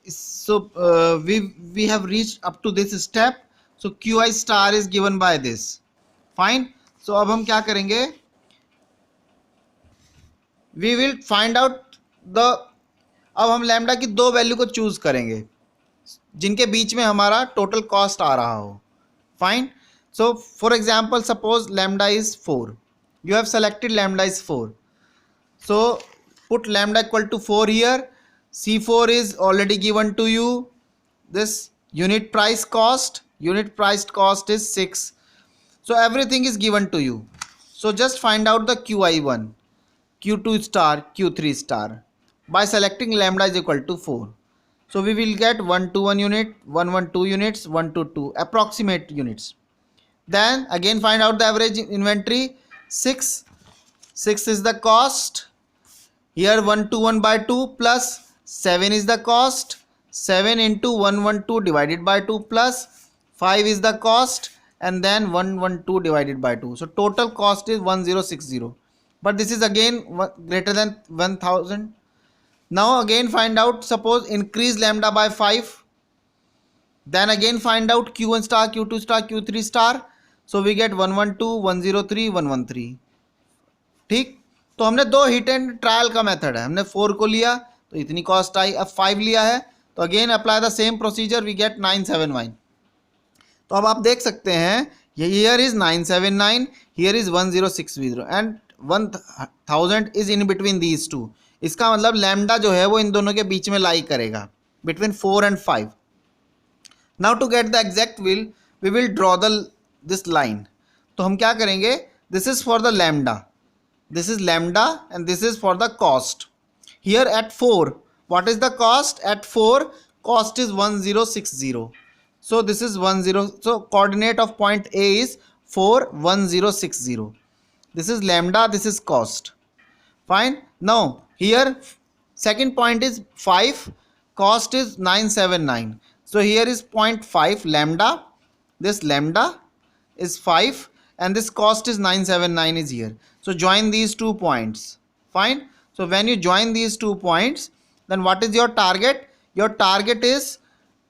So we have reached up to this step. So qi star is given by this. Fine. So अब हम क्या करेंगे, we will find out the, अब हम lambda की दो वैल्यू को चूज करेंगे जिनके बीच में हमारा टोटल कॉस्ट आ रहा हो. Fine. So for example, suppose lambda is 4. You have selected lambda is 4. So put lambda equal to 4 here. C4 is already given to you. This unit price cost is 6. So everything is given to you. So just find out the qi1, q2 star, q3 star by selecting lambda is equal to 4. So we will get 121 unit, 112 units, 122 approximate units. Then again find out the average inventory. 6 is the cost. Here 121 by 2 plus 7 is the cost. 7 into 112 divided by 2 plus 5 is the cost, and then 112 divided by 2. So total cost is 1060. But this is again greater than 1000. Now again find out, suppose increase lambda by 5. Then again find out q1 star, q2 star, q3 star. So we get 112, 103, 113. ठीक. तो हमने दो hit and trial का method है. हमने 4 को लिया तो इतनी कॉस्ट आई, अब 5 लिया है तो again apply the same procedure, we get 979. तो अब आप देख सकते हैं here is 979, here is 1060 and 1000 is in between these two. इसका मतलब लैम्डा जो है वो इन दोनों के बीच में लाई करेगा, between 4 and 5. Now to get the exact we will draw the this line. तो हम क्या करेंगे, this is for the lambda, this is lambda, and this is for the cost. Here at 4, what is the cost? At 4, cost is 1060. So this is 10. So coordinate of point A is 4, 1060. This is lambda, this is cost. Fine. Now here second point is 5, cost is 979. So here is point 5 lambda, this lambda is 5 and this cost is 979 is here. So join these 2 points. Fine. So when you join these 2 points, then what is your target? Your target is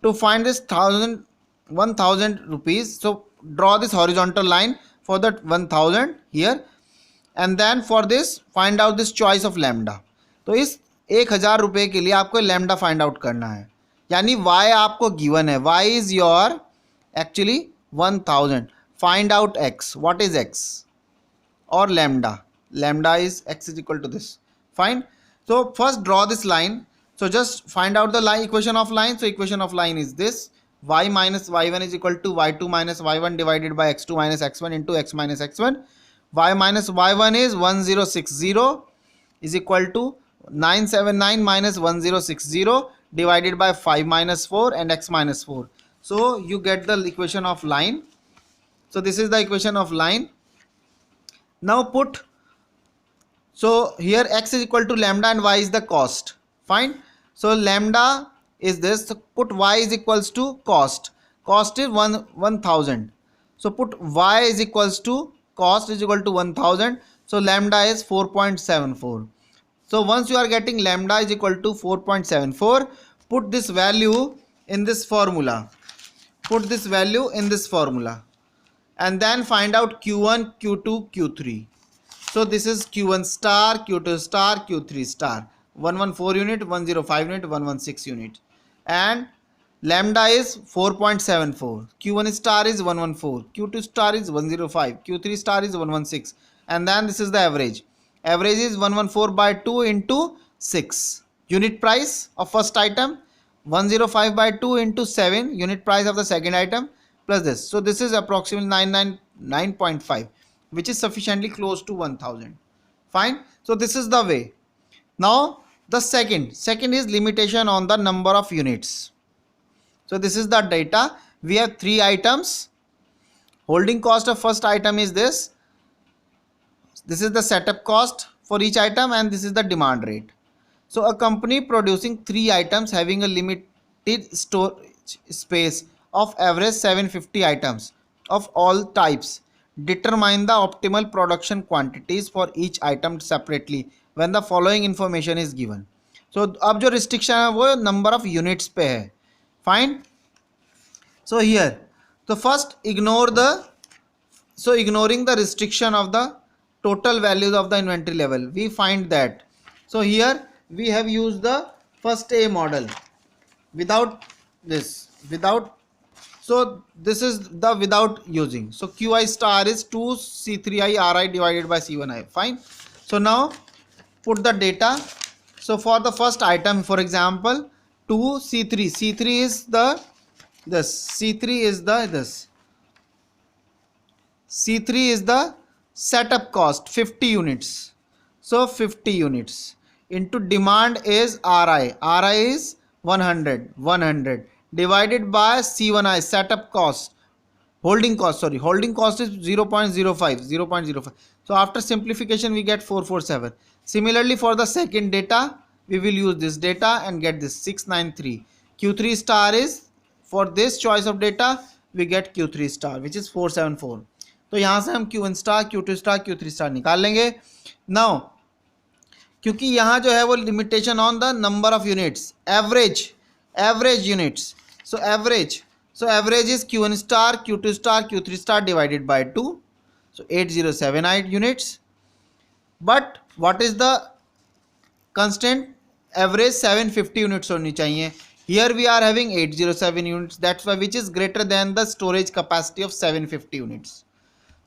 to find this 1000 rupees. So draw this horizontal line for that 1000 here, and then for this find out this choice of lambda. तो इस 1000 रुपये के लिए आपको lambda find out करना है, यानी y आपको गिवन है, y is your actually 1000. Find out x. What is x? or lambda is x is equal to this. Fine. So first draw this line. So just find out the line, equation of line. So equation of line is this: y minus y1 is equal to y2 minus y1 divided by x2 minus x1 into x minus x1. Y minus y1 is 1060 is equal to 979 minus 1060 divided by 5 minus 4 and x minus 4. So you get the equation of line. So this is the equation of line. Now put, so here x is equal to lambda and y is the cost. Fine. So lambda is this. So put y is equals to cost. Cost is 1000. So put y is equals to cost is equal to 1000. So lambda is 4.74. So once you are getting lambda is equal to 4.74, put this value in this formula. Put this value in this formula. And then find out q1, q2, q3. So this is q1 star, q2 star, q3 star. 114 unit, 105 unit, 116 unit. And lambda is 4.74. q1 star is 114. q2 star is 105. q3 star is 116. And then this is the average. Average is 114 by 2 into 6. Unit price of first item. 105 by 2 into 7. Unit price of the second item. Plus this. So this is approximately 999.5, which is sufficiently close to 1000. Fine. So this is the way. Now the second is limitation on the number of units. So this is the data. We have 3 items. Holding cost of first item is this. This is the setup cost for each item, and this is the demand rate. So a company producing 3 items having a limited storage space of average 750 items of all types. Determine the optimal production quantities for each item separately when the following information is given. सो अब जो restriction है वो number of units पे है. Fine. So here तो first ignore the, so ignoring the restriction of the total values of the inventory level, we find that, so here we have used the first A model without this, without, so this is the without using, so qi star is 2 c3i ri divided by c1i. Fine. So now put the data. So for the first item, for example 2 c3, c3 is the this, c3 is the this, C3 is the setup cost 50 units. So 50 units into demand is RI. RI is 100. 100 divided by C1I setup cost. Holding cost, sorry. Holding cost is 0.05. 0.05. So after simplification we get 447. Similarly for the second data, we will use this data and get this 693. Q3 star is, for this choice of data, we get Q3 star which is 474. तो यहाँ से हम Q1 star, Q2 star, Q3 star निकाल लेंगे. Now क्योंकि यहाँ जो है वो limitation on the number of units, average units, so average is Q1 star, Q2 star, Q3 star divided by 2, so 8078 units. But what is the constant? Average 750 units होनी चाहिए. Here we are having 807 units, that's why which is greater than the storage capacity of 750 units.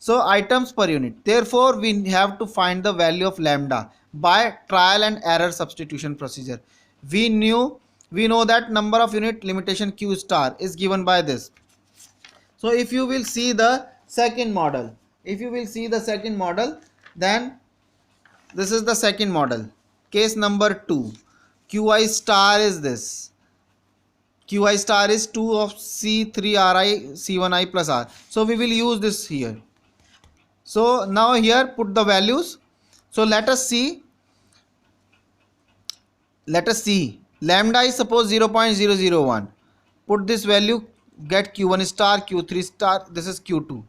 So items per unit. Therefore, we have to find the value of lambda by trial and error substitution procedure. We know that number of unit limitation Q star is given by this. So if you will see the second model, then this is the second model. Case number 2. Qi star is this. Qi star is 2 of C3Ri C1i plus R. So we will use this here. So now here put the values. So let us see lambda is suppose 0.001. Put this value, get Q1 star, Q3 star, this is Q2,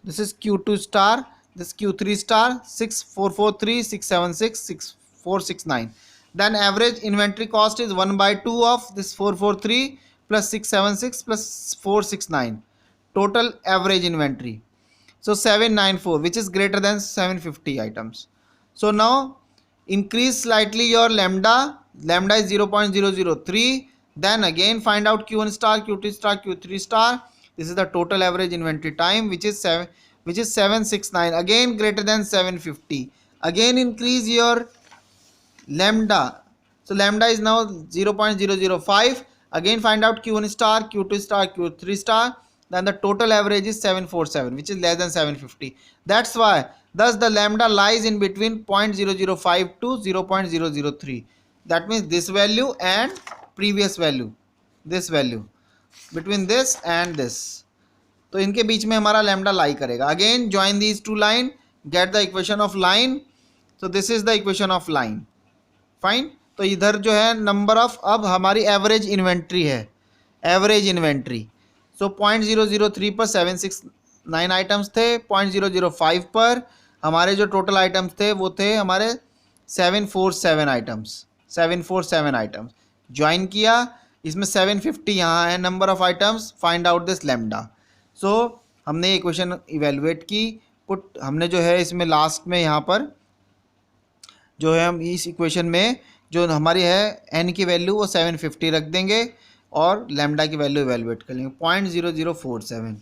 this is Q2 star, this Q3 star, 6443, 676, 6469. Then average inventory cost is 1 by 2 of this 443 plus 676 plus 469. Total average inventory, so 794, which is greater than 750 items. So now increase slightly your lambda is 0.003. Then again find out Q1 star, Q2 star, Q3 star. This is the total average inventory time, which is 769, again greater than 750. Again increase your lambda. So lambda is now 0.005. Again find out Q1 star, Q2 star, Q3 star. Then the total average is 747, which is less than 750. That's why, thus the lambda lies in between 0.005 to 0.003. That means this value and previous value, this value, between this and this. तो इनके बीच में हमारा lambda lie करेगा. Again join these two line, get the equation of line. So this is the equation of line. Fine. तो इधर जो है number of, अब हमारी average inventory है, average inventory. So 0.003 पर 769 आइटम्स थे. 0.005 पर हमारे जो टोटल आइटम्स थे वो थे हमारे 747 आइटम्स. ज्वाइन किया, इसमें 750 यहाँ है number of items. Find out this lambda. So हमने इक्वेशन इवेलुएट की. पुट हमने जो है इसमें लास्ट में यहाँ पर जो है हम इस इक्वेशन में जो हमारी है n की वैल्यू वो 750 रख देंगे और लैम्डा की वैल्यू इवेलुएट कर लेंगे 0.0047.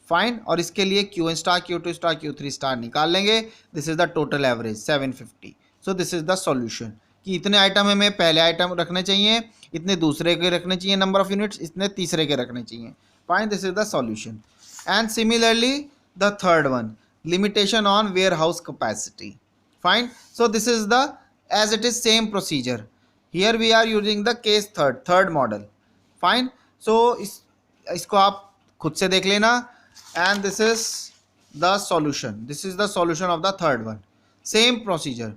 फाइन. और इसके लिए Q1 star, Q2 star, Q3 star निकाल लेंगे. This is the total average 750. So this is the solution कि इतने आइटम हमें पहले आइटम रखने चाहिए, इतने दूसरे के रखने चाहिए नंबर ऑफ यूनिट्स, इतने तीसरे के रखने चाहिए. Fine. This is the solution. And similarly the third one, limitation on warehouse capacity. Fine. So this is the as it is same procedure. Here we are using the case third model. Fine. So इसको आप खुद से देख लेना. And this is the solution. This is the solution of the third one. Same procedure.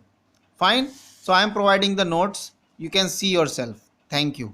Fine. So I am providing the notes. You can see yourself. Thank you.